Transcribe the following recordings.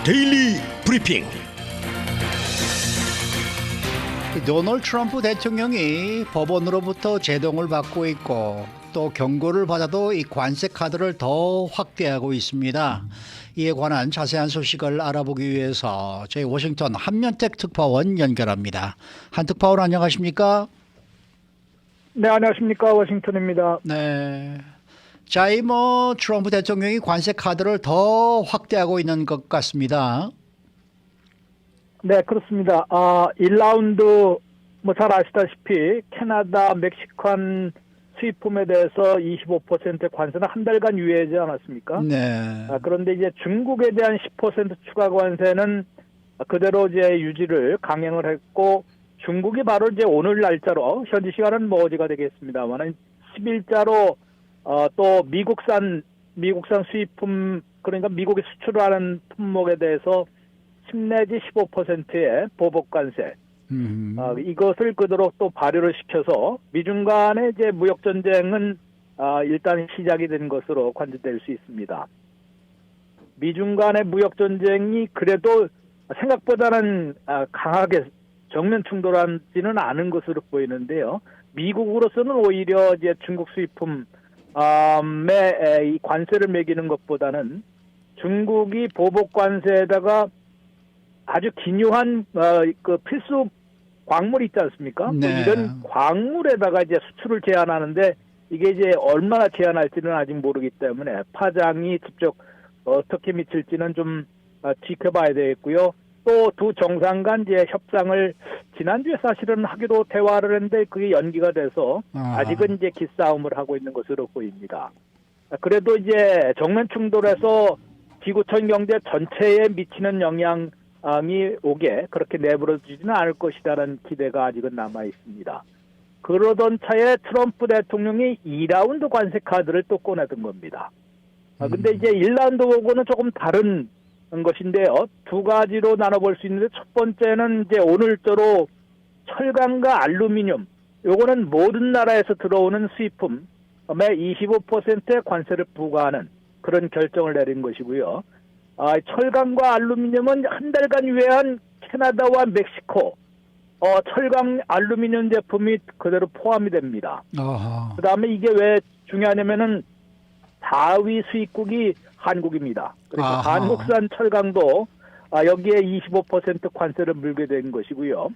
데일리 브리핑. 도널드 트럼프 대통령이 법원으로부터 제동을 받고 있고 또 경고를 받아도 이 관세 카드를 더 확대하고 있습니다. 이에 관한 자세한 소식을 알아보기 위해서 저희 워싱턴 한면택 특파원 연결합니다. 한 특파원 안녕하십니까? 네, 안녕하십니까. 워싱턴입니다. 네. 자, 이 트럼프 대통령이 관세 카드를 더 확대하고 있는 것 같습니다. 네, 그렇습니다. 1라운드 잘 아시다시피 캐나다, 멕시칸 수입품에 대해서 25% 관세는 한 달간 유예하지 않았습니까? 네. 그런데 이제 중국에 대한 10% 추가 관세는 그대로 이제 유지를 강행을 했고, 중국이 바로 이제 오늘 날짜로 현지 시간은 어제가 되겠습니다만 10일자로 또 미국산 수입품, 그러니까 미국이 수출하는 품목에 대해서 10 내지 15%의 보복 관세, 이것을 그대로 또 발효를 시켜서 미중 간의 이제 무역 전쟁은 일단 시작이 된 것으로 관측될 수 있습니다. 미중 간의 무역 전쟁이 그래도 생각보다는 강하게 정면 충돌하지는 않은 것으로 보이는데요. 미국으로서는 오히려 이제 중국 수입품에 이 관세를 매기는 것보다는 중국이 보복 관세에다가 아주 기묘한 그 필수 광물 있지 않습니까? 네. 이런 광물에다가 이제 수출을 제한하는데 이게 이제 얼마나 제한할지는 아직 모르기 때문에 파장이 직접 어떻게 미칠지는 좀 지켜봐야 되겠고요. 또 두 정상 간 이제 협상을 지난주에 사실은 하기로 대화를 했는데 그게 연기가 돼서 아직은 이제 기싸움을 하고 있는 것으로 보입니다. 그래도 이제 정면 충돌에서 지구촌 경제 전체에 미치는 영향이 오게 그렇게 내버려두지는 않을 것이라는 기대가 아직은 남아 있습니다. 그러던 차에 트럼프 대통령이 2라운드 관세 카드를 또 꺼내든 겁니다. 근데 이제 1라운드하고는 조금 다른 것인데요. 두 가지로 나눠볼 수 있는데 첫 번째는 이제 오늘자로 철강과 알루미늄, 요거는 모든 나라에서 들어오는 수입품에 25%의 관세를 부과하는 그런 결정을 내린 것이고요. 철강과 알루미늄은 한 달간 유예한 캐나다와 멕시코 철강 알루미늄 제품이 그대로 포함이 됩니다. 그 다음에 이게 왜 중요하냐면은 4위 수입국이 한국입니다. 그래서 한국산 철강도 여기에 25% 관세를 물게 된 것이고요.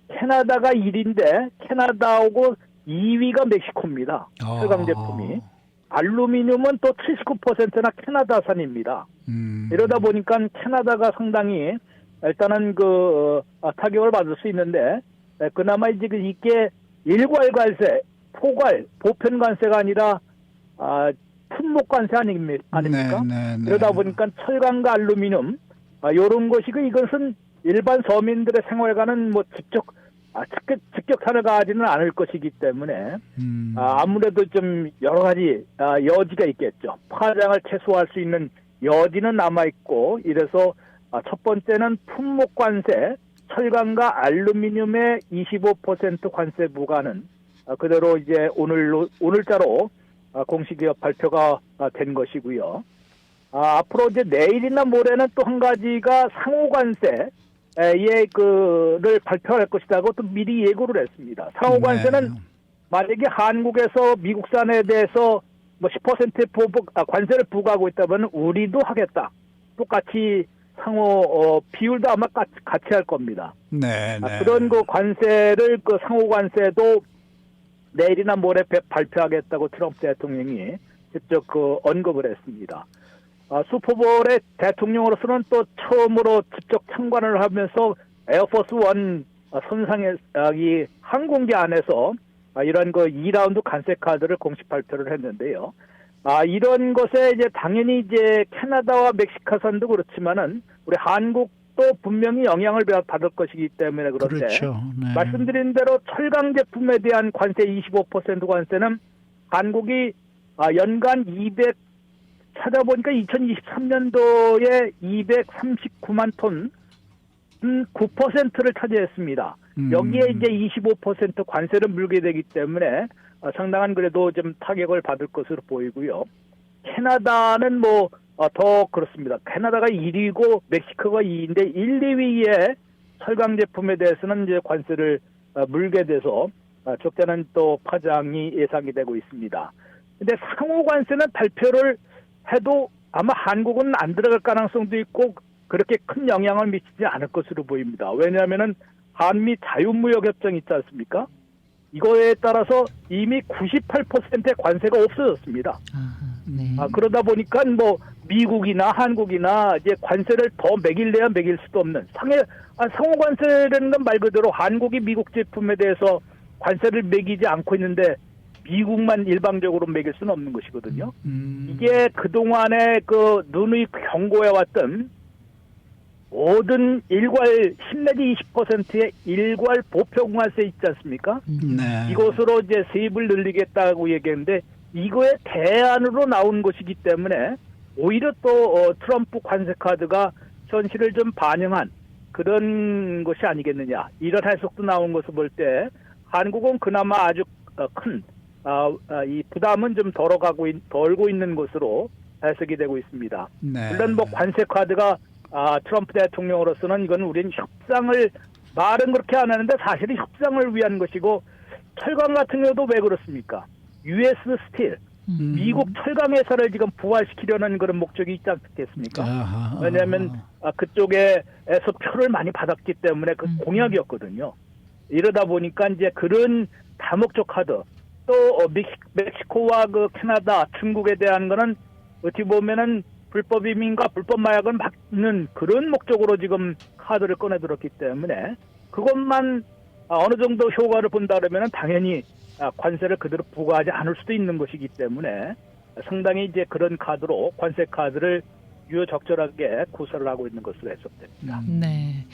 캐나다가 1위인데 캐나다하고 2위가 멕시코입니다. 철강 제품이. 알루미늄은 또 79%나 캐나다산입니다. 이러다 보니까 캐나다가 상당히 일단은 타격을 받을 수 있는데 그나마 이제 이게 일괄 관세, 보편 관세가 아니라 품목 관세 아닙니까? 네. 그러다 보니까 철강과 알루미늄 이런 것이 이것은 일반 서민들의 생활과는 직격탄을 가하지는 않을 것이기 때문에 아무래도 좀 여러 가지 여지가 있겠죠. 파장을 최소화할 수 있는 여지는 남아 있고 이래서 첫 번째는 품목 관세, 철강과 알루미늄의 25% 관세 부과는 그대로 이제 오늘자로 공식 발표가 된 것이고요. 앞으로 이제 내일이나 모레는 또 한 가지가 상호관세를 발표할 것이라고 또 미리 예고를 했습니다. 상호관세는 만약에 한국에서 미국산에 대해서 10%의 관세를 부과하고 있다면 우리도 하겠다. 똑같이 상호 비율도 아마 같이 할 겁니다. 네. 그런 관세를 상호관세도 내일이나 모레 발표하겠다고 트럼프 대통령이 직접 언급을 했습니다. 슈퍼볼의 대통령으로서는 또 처음으로 직접 참관을 하면서 에어포스 원 선상에 이 항공기 안에서 이런 2라운드 관세 카드를 공식 발표를 했는데요. 이런 것에 이제 당연히 이제 캐나다와 멕시코산도 그렇지만은 우리 한국도 분명히 영향을 받을 것이기 때문에 그런데 그렇죠. 네. 말씀드린 대로 철강 제품에 대한 관세 25% 관세는 한국이 연간 찾아보니까 2023년도에 239만 톤 9%를 차지했습니다. 여기에 이제 25% 관세를 물게 되기 때문에 상당한 그래도 좀 타격을 받을 것으로 보이고요. 캐나다는 더 그렇습니다. 캐나다가 1위고 멕시코가 2위인데 1, 2위에 철강 제품에 대해서는 이제 관세를 물게 돼서 적잖은 또 파장이 예상이 되고 있습니다. 근데 상호 관세는 발표를 해도 아마 한국은 안 들어갈 가능성도 있고 그렇게 큰 영향을 미치지 않을 것으로 보입니다. 왜냐하면은 한미 자유무역 협정 있지 않습니까? 이거에 따라서 이미 98%의 관세가 없어졌습니다. 네. 그러다 보니까 뭐 미국이나 한국이나 이제 관세를 더 매길래야 매길 수도 없는 상호 관세라는 건 말 그대로 한국이 미국 제품에 대해서 관세를 매기지 않고 있는데 미국만 일방적으로 매길 수는 없는 것이거든요. 이게 그동안에 그 누누이 경고해왔던 모든 일괄 10 내지 20%의 일괄 보편관세 있지 않습니까? 네. 이것으로 이제 세입을 늘리겠다고 얘기했는데 이거에 대안으로 나온 것이기 때문에 오히려 또 트럼프 관세 카드가 현실을 좀 반영한 그런 것이 아니겠느냐. 이런 해석도 나온 것을 볼 때 한국은 그나마 아주 큰 이 부담은 좀 덜고 있는 것으로 해석이 되고 있습니다. 네. 물론 뭐 관세 카드가 트럼프 대통령으로서는 이건 우리는 협상을 말은 그렇게 안 하는데 사실은 협상을 위한 것이고 철강 같은 경우도 왜 그렇습니까? US 스틸 미국 철강 회사를 지금 부활시키려는 그런 목적이 있지 않겠습니까? 왜냐하면 그쪽에서 표를 많이 받았기 때문에 그 공약이었거든요. 이러다 보니까 이제 그런 다목적 카드 또 멕시코와 그 캐나다, 중국에 대한 거는 어떻게 보면은 불법 이민과 불법 마약을 막는 그런 목적으로 지금 카드를 꺼내들었기 때문에 그것만 어느 정도 효과를 본다 그러면은 당연히 관세를 그대로 부과하지 않을 수도 있는 것이기 때문에 상당히 이제 그런 카드로 관세 카드를 유효적절하게 구사를 하고 있는 것으로 해석됩니다. 네.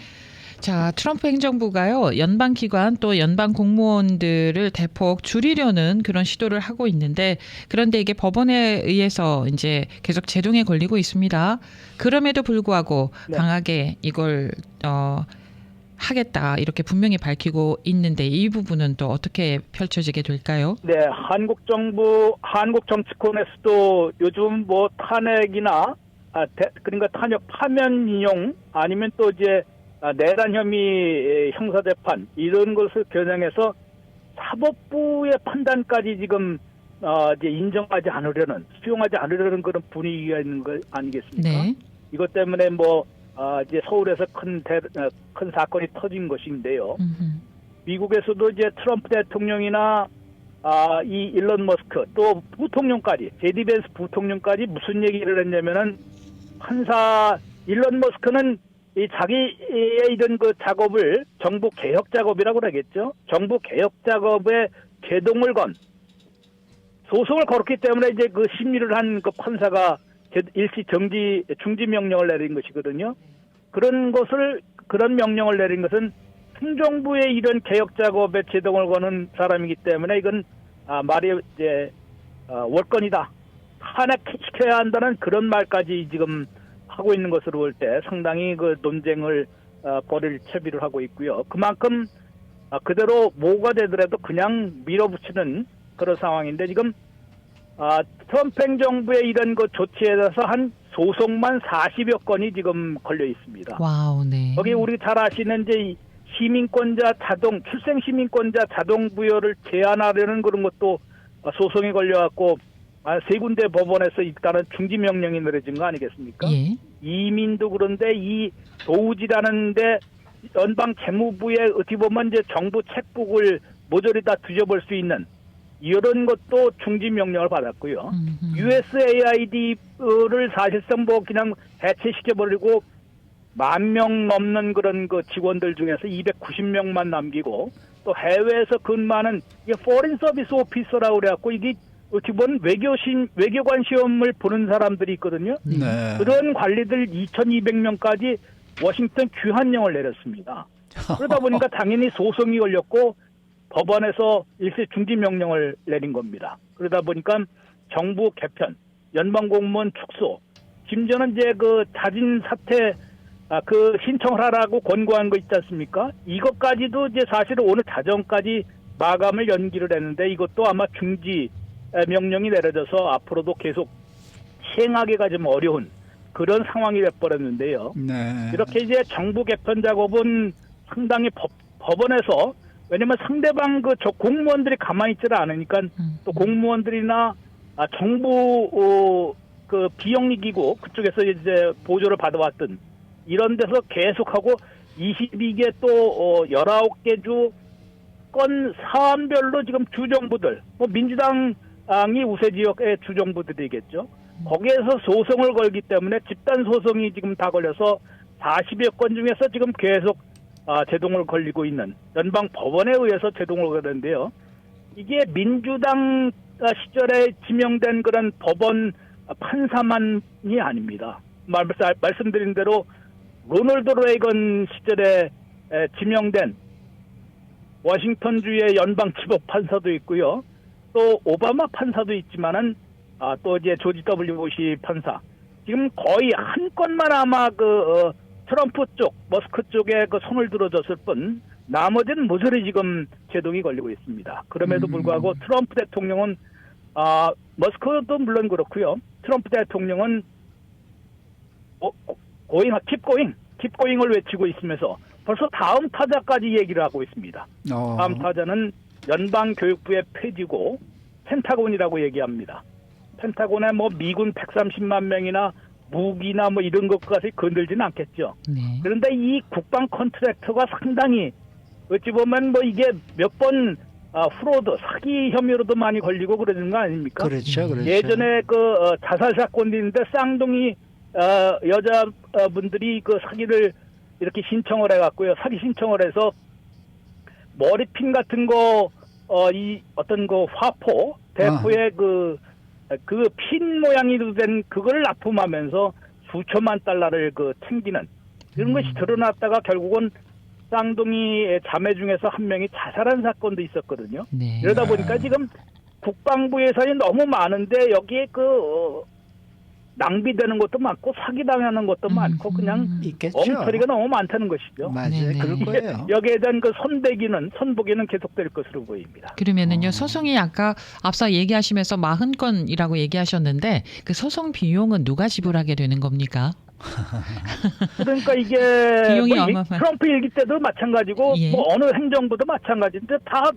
자, 트럼프 행정부가요, 연방기관 또 연방 공무원들을 대폭 줄이려는 그런 시도를 하고 있는데, 그런데 이게 법원에 의해서 이제 계속 제동에 걸리고 있습니다. 그럼에도 불구하고 네. 강하게 이걸 하겠다 이렇게 분명히 밝히고 있는데 이 부분은 또 어떻게 펼쳐지게 될까요? 네, 한국 정치권에서도 요즘 뭐 탄핵이나 그러니까 탄핵 파면 인용 아니면 또 이제 내란 혐의 형사재판 이런 것을 겨냥해서 사법부의 판단까지 지금 이제 인정하지 않으려는 수용하지 않으려는 그런 분위기가 있는 거 아니겠습니까? 네. 이것 때문에 뭐 이제 서울에서 큰 사건이 터진 것인데요. 미국에서도 이제 트럼프 대통령이나 이 일론 머스크 또 부통령까지 제디 벤스 부통령까지 무슨 얘기를 했냐면은 판사 일론 머스크는 이 자기의 이런 그 작업을 정부 개혁 작업이라고 그러겠죠. 정부 개혁 작업에 제동을 건 소송을 걸었기 때문에 이제 그 심리를 한 그 판사가 일시 중지 명령을 내린 것이거든요. 그런 명령을 내린 것은 행정부의 이런 개혁 작업에 제동을 거는 사람이기 때문에 이건 말이 이제 월권이다. 탄핵시켜야 한다는 그런 말까지 지금 하고 있는 것으로 볼 때 상당히 그 논쟁을 벌일 채비를 하고 있고요. 그만큼 그대로 뭐가 되더라도 그냥 밀어붙이는 그런 상황인데 지금 트럼프 행정부의 이런 그 조치에 대해서 한 소송만 40여 건이 지금 걸려 있습니다. 와우, 네. 거기 우리 잘 아시는 이제 출생 시민권자 자동 부여를 제한하려는 그런 것도 소송이 걸려갖고 세 군데 법원에서 일단은 중지 명령이 내려진 거 아니겠습니까? 예. 이민도 그런데 이 도우지라는데 연방 재무부에 어떻게 보면 이제 정부 책북을 모조리 다 뒤져볼 수 있는 이런 것도 중지 명령을 받았고요. USAID를 사실상 뭐 그냥 해체시켜버리고 10,000명 넘는 그런 그 직원들 중에서 290명만 남기고 또 해외에서 근무하는 이게 Foreign Service Officer라고 그래갖고 이게 어떻게 보면 외교관 시험을 보는 사람들이 있거든요. 네. 그런 관리들 2,200명까지 워싱턴 귀환령을 내렸습니다. 그러다 보니까 당연히 소송이 걸렸고 법원에서 일시 중지 명령을 내린 겁니다. 그러다 보니까 정부 개편, 연방 공무원 축소, 심지어는 이제 그 자진 사퇴 그 신청을 하라고 권고한 거 있지 않습니까? 이것까지도 이제 사실은 오늘 자정까지 마감을 연기를 했는데 이것도 아마 중지 명령이 내려져서 앞으로도 계속 시행하기가 좀 어려운 그런 상황이 돼버렸는데요. 네. 이렇게 이제 정부 개편 작업은 상당히 법원에서 왜냐면 상대방 저 공무원들이 가만히 있지를 않으니까 또 공무원들이나 정부 그 비영리기구 그쪽에서 이제 보조를 받아왔던 이런 데서 계속하고 22개 또 19개 주 건 사안별로 지금 주정부들 뭐 민주당이 우세 지역의 주정부들이겠죠. 거기에서 소송을 걸기 때문에 집단 소송이 지금 다 걸려서 40여 건 중에서 지금 계속 제동을 걸리고 있는 연방 법원에 의해서 제동을 걸는데요. 이게 민주당 시절에 지명된 그런 법원 판사만이 아닙니다. 말씀드린 대로 로널드 레이건 시절에 지명된 워싱턴주의 연방지법 판사도 있고요. 또 오바마 판사도 있지만은 또 이제 조지 W 부시 판사 지금 거의 한 건만 아마 트럼프 쪽 머스크 쪽에 손을 들어줬을 뿐 나머지는 모조리 지금 제동이 걸리고 있습니다. 그럼에도 불구하고 트럼프 대통령은 머스크도 물론 그렇고요. 트럼프 대통령은 keep going을 외치고 있으면서 벌써 다음 타자까지 얘기를 하고 있습니다. 다음 타자는 연방교육부의 폐지고 펜타곤이라고 얘기합니다. 펜타곤에 뭐 미군 130만 명이나 무기나 뭐 이런 것까지 건들지는 않겠죠. 네. 그런데 이 국방 컨트랙터가 상당히 어찌 보면 뭐 이게 몇 번 프로드 사기 혐의로도 많이 걸리고 그러는 거 아닙니까? 그렇죠. 예전에 자살 사건이 있는데 쌍둥이 여자분들이 사기를 이렇게 신청을 해갖고요. 사기 신청을 해서 머리핀 같은 이 어떤 화포, 대포의 그 핀 모양이도 된 그걸 납품하면서 수천만 달러를 챙기는 이런 것이 드러났다가 결국은 쌍둥이 자매 중에서 한 명이 자살한 사건도 있었거든요. 네. 이러다 보니까 지금 국방부 예산이 너무 많은데 여기에 낭비되는 것도 많고 사기당하는 것도 많고 그냥 있겠죠. 엉터리가 너무 많다는 것이죠. 맞아요. 네네. 그럴 거예요. 여기에 대한 선보기는 계속될 것으로 보입니다. 그러면은요 소송이 아까 앞서 얘기하시면서 40건이라고 얘기하셨는데 그 소송 비용은 누가 지불하게 되는 겁니까? 그러니까 이게 비용이 뭐 어마어마한- 트럼프 일기 때도 마찬가지고 예. 뭐 어느 행정부도 마찬가지인데 다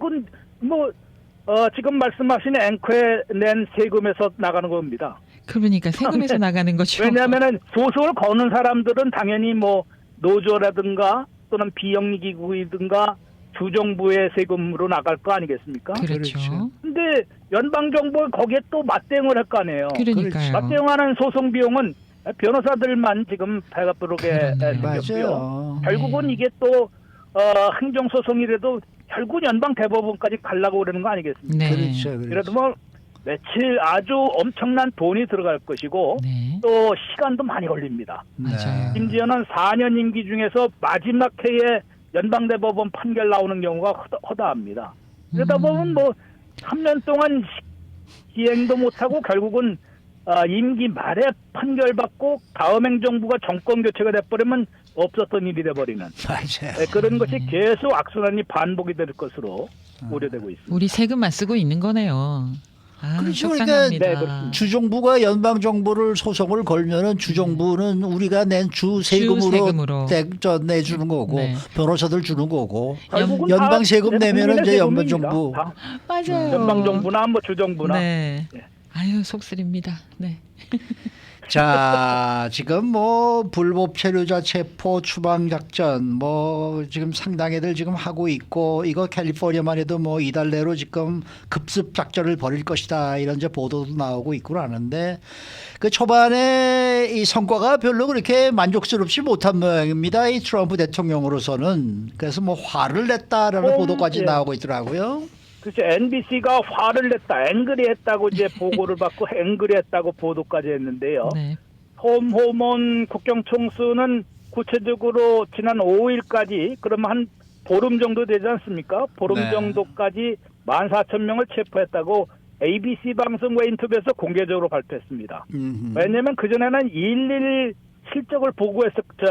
지금 말씀하신 앵커에 낸 세금에서 나가는 겁니다. 그러니까 세금에서 나가는 거죠. 왜냐하면은 소송을 거는 사람들은 당연히 뭐 노조라든가 또는 비영리기구이든가 주정부의 세금으로 나갈 거 아니겠습니까? 그렇죠. 그렇죠. 근데 연방정부가 거기에 또 맞대응을 할 거 아니에요. 그러니까요. 맞대응하는 소송 비용은 변호사들만 지금 배가 부르게 그러네요. 생겼고요. 맞아요. 결국은 이게 또 행정소송이라도 결국 연방 대법원까지 가려고 그러는 거 아니겠습니까? 네. 그렇죠. 그래도 뭐 며칠 아주 엄청난 돈이 들어갈 것이고 네. 또 시간도 많이 걸립니다. 맞아요. 심지어는 4년 임기 중에서 마지막 해에 연방대법원 판결 나오는 경우가 허다합니다. 그러다 보면 뭐 3년 동안 시행도 못하고 결국은 임기 말에 판결받고 다음 행정부가 정권 교체가 돼버리면 없었던 일이 돼버리는 맞아요. 그런 것이 계속 악순환이 반복이 될 것으로 우려되고 있습니다. 우리 세금만 쓰고 있는 거네요. 그렇죠. 속상합니다. 네, 그렇습니다. 주정부가 연방 정부를 소송을 걸면은 주정부는 우리가 낸 주 세금으로 내주는 거고 네. 변호사들 주는 거고 결국은 연방 다 세금 내면은 이제 연방 세금입니다. 정부 다 맞아요. 연방정부나 뭐 주정부나 네. 네. 아유 속쓰립니다. 네. 자, 지금 뭐 불법 체류자 체포 추방 작전 뭐 지금 상당히들 지금 하고 있고 이거 캘리포니아만 해도 뭐 이달 내로 지금 급습 작전을 벌일 것이다 이런 이제 보도도 나오고 있고 하는데 그 초반에 이 성과가 별로 그렇게 만족스럽지 못한 모양입니다. 이 트럼프 대통령으로서는 그래서 뭐 화를 냈다라는 보도까지 예. 나오고 있더라고요. 그렇죠. NBC가 화를 냈다, 앵그리했다고 이제 보고를 받고 앵그리했다고 보도까지 했는데요. 네. 톰 호먼 국경총수는 구체적으로 지난 5일까지 그러면 한 보름 정도 되지 않습니까? 보름 네. 정도까지 14,000명을 체포했다고 ABC 방송과 인터뷰에서 공개적으로 발표했습니다. 왜냐하면 그전에는 111 실적을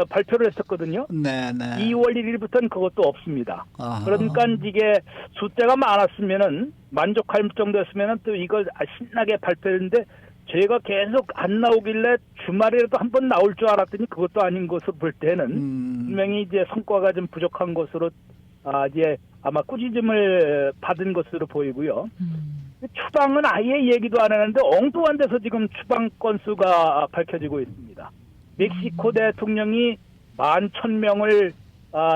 발표를 했었거든요. 네, 네. 2월 1일부터는 그것도 없습니다. 아하. 그러니까 이게 숫자가 많았으면은 만족할 정도였으면은 또 이걸 신나게 발표했는데 제가 계속 안 나오길래 주말에라도 한번 나올 줄 알았더니 그것도 아닌 것으로 볼 때는 분명히 이제 성과가 좀 부족한 것으로 이제 아마 꾸짖음을 받은 것으로 보이고요. 추방은 아예 얘기도 안 하는데 엉뚱한 데서 지금 추방 건수가 밝혀지고 있습니다. 멕시코 대통령이 11,000명을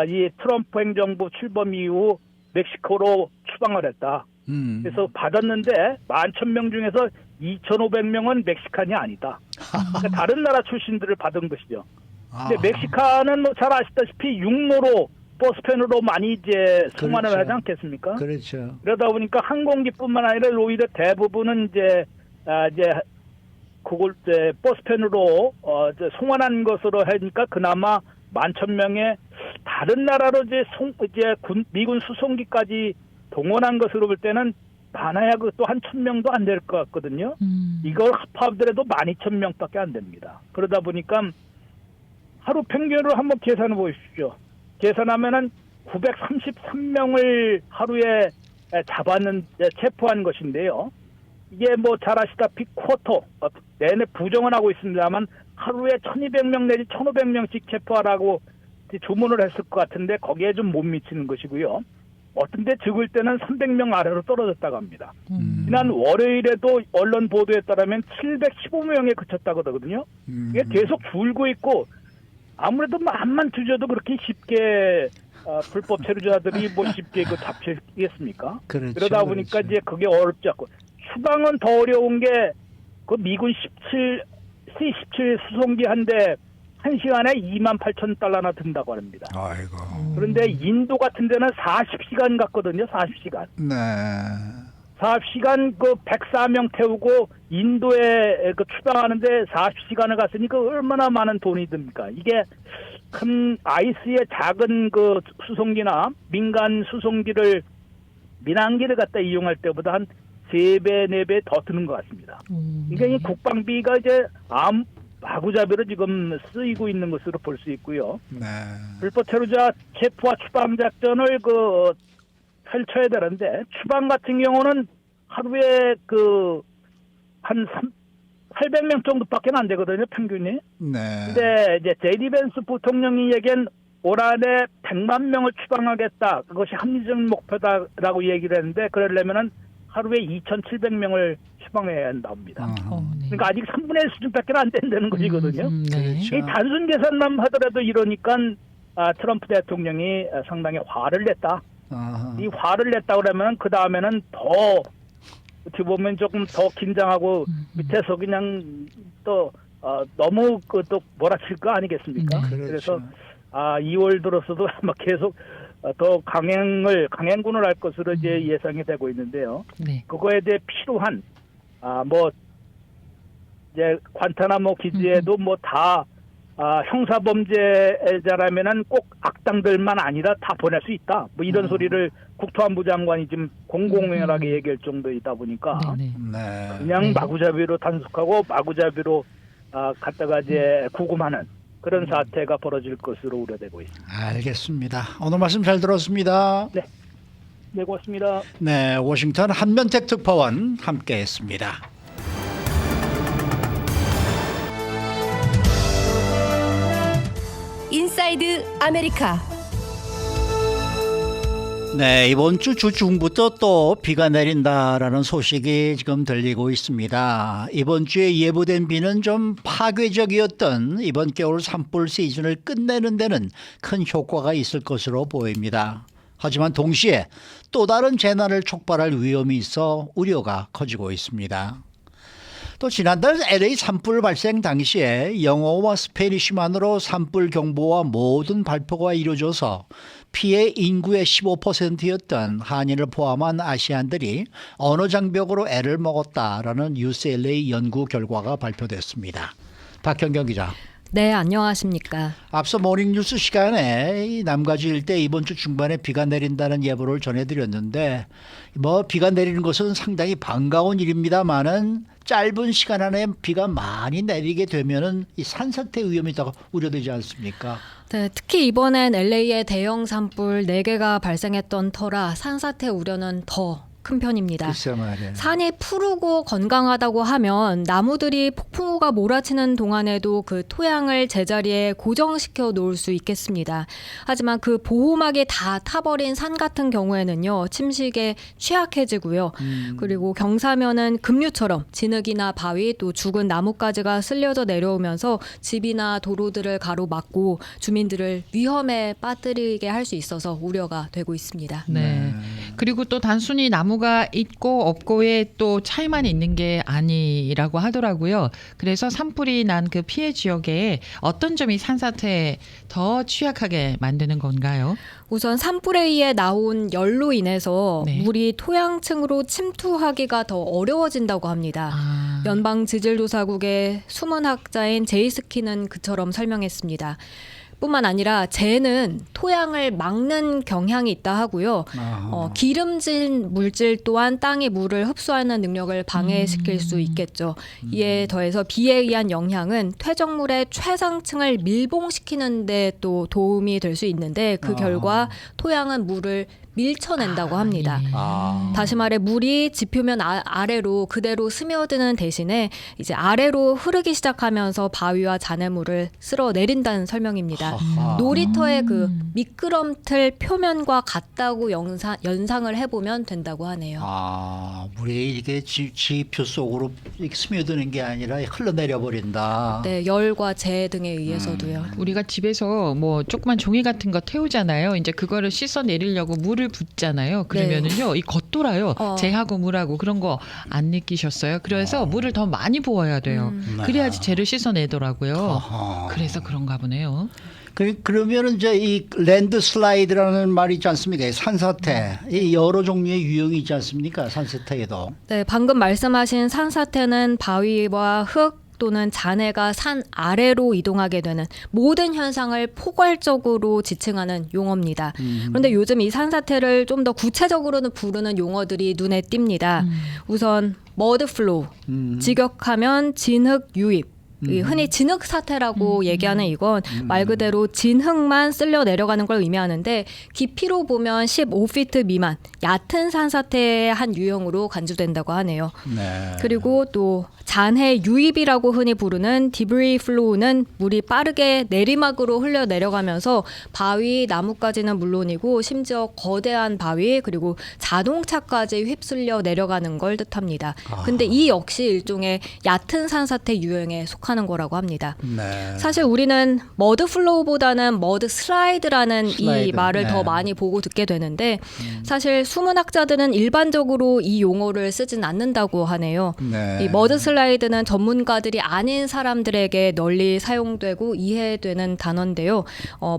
이 트럼프 행정부 출범 이후 멕시코로 추방을 했다. 그래서 받았는데 11,000명 중에서 2,500명은 멕시칸이 아니다. 그러니까 다른 나라 출신들을 받은 것이죠. 근데 멕시칸은 뭐 잘 아시다시피 육로로 버스편으로 많이 이제 송환을 그렇죠. 하지 않겠습니까? 그렇죠. 그러다 보니까 항공기뿐만 아니라 오히려 대부분은 이제 그걸 이제 버스편으로 이제 송환한 것으로 하니까 그나마 11,000명의 다른 나라로 이제 미군 수송기까지 동원한 것으로 볼 때는 많아야 그것도 한 1,000명도 안 될 것 같거든요. 이걸 합하더라도 12,000명밖에 안 됩니다. 그러다 보니까 하루 평균으로 한번 계산해 보십시오. 계산하면은 933명을 하루에 체포한 것인데요. 이게 뭐 잘 아시다시피 쿼터 내내 부정은 하고 있습니다만 하루에 1,200명 내지 1,500명씩 체포하라고 주문을 했을 것 같은데 거기에 좀 못 미치는 것이고요. 어떤 데 적을 때는 300명 아래로 떨어졌다고 합니다. 지난 월요일에도 언론 보도에 따르면 715명에 그쳤다고 그러거든요. 이게 계속 줄고 있고 아무래도 마음만 두져도 그렇게 쉽게 불법 체류자들이 뭐 쉽게 잡히겠습니까? 그렇죠, 그러다 보니까 그렇죠. 이제 그게 어렵지 않고 추방은 더 어려운 게 그 미군 C-17 수송기 한 대 1시간에 28,000달러나 든다고 합니다. 아이고. 그런데 인도 같은 데는 40시간 갔거든요. 40시간. 네. 40시간 그 104명 태우고 인도에 그 추방하는데 40시간을 갔으니 그 얼마나 많은 돈이 듭니까? 이게 큰 아이스의 작은 그 수송기나 민간 수송기를 민항기를 갖다 이용할 때보다 한 3배, 4배 더 드는 것 같습니다. 그러니까 이 국방비가 이제 마구잡이로 지금 쓰이고 있는 것으로 볼 수 있고요. 네. 불법 체류자 체포와 추방 작전을 펼쳐야 되는데 추방 같은 경우는 하루에 한 800명 정도밖에 안 되거든요, 평균이. 네. 근데 이제 제디 벤스 부통령이 얘기한 올 한해 100만 명을 추방하겠다. 그것이 합리적인 목표다라고 얘기를 했는데 그러려면은 하루에 2,700명을 추방해야 한답니다. 네. 그러니까 아직 3분의 1 수준밖에 안 된다는 것이거든요. 네. 그렇죠. 이 단순 계산만 하더라도 이러니까 트럼프 대통령이 상당히 화를 냈다. 아하. 이 화를 냈다 그러면 그 다음에는 더 어떻게 보면 조금 더 긴장하고 밑에서 그냥 또 너무 또 몰아칠 거 아니겠습니까? 그렇죠. 그래서 2월 들어서도 아마 계속 더 강행군을 할 것으로 이제 예상이 되고 있는데요. 네. 그거에 대해 필요한 뭐 이제 관타나모 기지에도 뭐 다 형사범죄자라면은 꼭 악당들만 아니라 다 보낼 수 있다. 뭐 이런 소리를 국토안보 장관이 지금 공공연하게 얘기할 정도이다 보니까 네. 네. 그냥 네. 마구잡이로 단속하고 마구잡이로 갖다가 이제 구금하는 그런 사태가 벌어질 것으로 우려되고 있습니다. 알겠습니다. 오늘 말씀 잘 들었습니다. 네, 고맙습니다. 네, 워싱턴 한면택 특파원 함께했습니다. 인사이드 아메리카. 네, 이번 주 주중부터 또 비가 내린다라는 소식이 지금 들리고 있습니다. 이번 주에 예보된 비는 좀 파괴적이었던 이번 겨울 산불 시즌을 끝내는 데는 큰 효과가 있을 것으로 보입니다. 하지만 동시에 또 다른 재난을 촉발할 위험이 있어 우려가 커지고 있습니다. 또 지난달 LA 산불 발생 당시에 영어와 스페니쉬만으로 산불 경보와 모든 발표가 이루어져서 피해 인구의 15%였던 한인을 포함한 아시안들이 언어 장벽으로 애를 먹었다라는 UCLA 연구 결과가 발표됐습니다. 박현경 기자. 네, 안녕하십니까. 앞서 모닝뉴스 시간에 이 남가주 일대 이번 주 중반에 비가 내린다는 예보를 전해드렸는데 뭐 비가 내리는 것은 상당히 반가운 일입니다만은 짧은 시간 안에 비가 많이 내리게 되면은 이 산사태 위험이 더 우려되지 않습니까? 네, 특히 이번엔 LA에 대형 산불 4개가 발생했던 터라 산사태 우려는 더 큰 편입니다. 글쎄 말이에요. 산이 푸르고 건강하다고 하면 나무들이 폭풍우가 몰아치는 동안에도 그 토양을 제자리에 고정시켜 놓을 수 있겠습니다. 하지만 그 보호막이 다 타버린 산 같은 경우에는요, 침식에 취약해지고요. 그리고 경사면은 급류처럼 진흙이나 바위 또 죽은 나뭇가지가 쓸려져 내려오면서 집이나 도로들을 가로막고 주민들을 위험에 빠뜨리게 할 수 있어서 우려가 되고 있습니다. 네. 그리고 또 단순히 나무가 있고 없고의 또 차이만 있는 게 아니라고 하더라고요. 그래서 산불이 난 그 피해 지역에 어떤 점이 산사태에 더 취약하게 만드는 건가요? 우선 산불에 의해 나온 열로 인해서 네. 물이 토양층으로 침투하기가 더 어려워진다고 합니다. 연방지질조사국의 숨은 학자인 제이스키는 그처럼 설명했습니다. 뿐만 아니라 재는 토양을 막는 경향이 있다 하고요. 기름진 물질 또한 땅이 물을 흡수하는 능력을 방해시킬 수 있겠죠. 이에 더해서 비에 의한 영향은 퇴적물의 최상층을 밀봉시키는 데 또 도움이 될 수 있는데 그 결과 토양은 물을 밀쳐낸다고 합니다. 예. 다시 말해 물이 지표면 아래로 그대로 스며드는 대신에 이제 아래로 흐르기 시작하면서 바위와 잔해물을 쓸어내린다는 설명입니다. 놀이터의 그 미끄럼틀 표면과 같다고 연상을 해보면 된다고 하네요. 물이 이게 지표 속으로 이렇게 스며드는 게 아니라 흘러내려 버린다. 네, 열과 재 등에 의해서도요. 우리가 집에서 뭐 조그만 종이 같은 거 태우잖아요. 이제 그거를 씻어 내리려고 물을 붓잖아요. 그러면은요, 이 겉돌아요. 재하고 물하고 그런 거 안 느끼셨어요? 그래서 물을 더 많이 부어야 돼요. 그래야지 재를 씻어내더라고요. 그래서 그런가 보네요. 그러면은 이제 이 랜드 슬라이드라는 말이 있지 않습니까? 산사태, 이 여러 종류의 유형이 있지 않습니까? 산사태에도. 네, 방금 말씀하신 산사태는 바위와 흙 또는 잔해가 산 아래로 이동하게 되는 모든 현상을 포괄적으로 지칭하는 용어입니다. 그런데 요즘 이 산사태를 좀 더 구체적으로는 부르는 용어들이 눈에 띕니다. 우선 머드플로우, 직역하면 진흙 유입. 흔히 진흙 사태라고 얘기하는 이건 말 그대로 진흙만 쓸려 내려가는 걸 의미하는데 깊이로 보면 15피트 미만 얕은 산사태의 한 유형으로 간주된다고 하네요. 네. 그리고 또 잔해 유입이라고 흔히 부르는 디브리 플로우는 물이 빠르게 내리막으로 흘러 내려가면서 바위, 나뭇가지는 물론이고 심지어 거대한 바위 그리고 자동차까지 휩쓸려 내려가는 걸 뜻합니다. 근데 이 역시 일종의 얕은 산사태 유형에 속하는 거라고 합니다. 네. 사실 우리는 머드 플로우보다는 머드 슬라이드라는 이 슬라이드, 말을 네. 더 많이 보고 듣게 되는데 사실 수문학자들은 일반적으로 이 용어를 쓰진 않는다고 하네요. 네. 이 머드 슬라이드는 전문가들이 아닌 사람들에게 널리 사용되고 이해되는 단어인데요.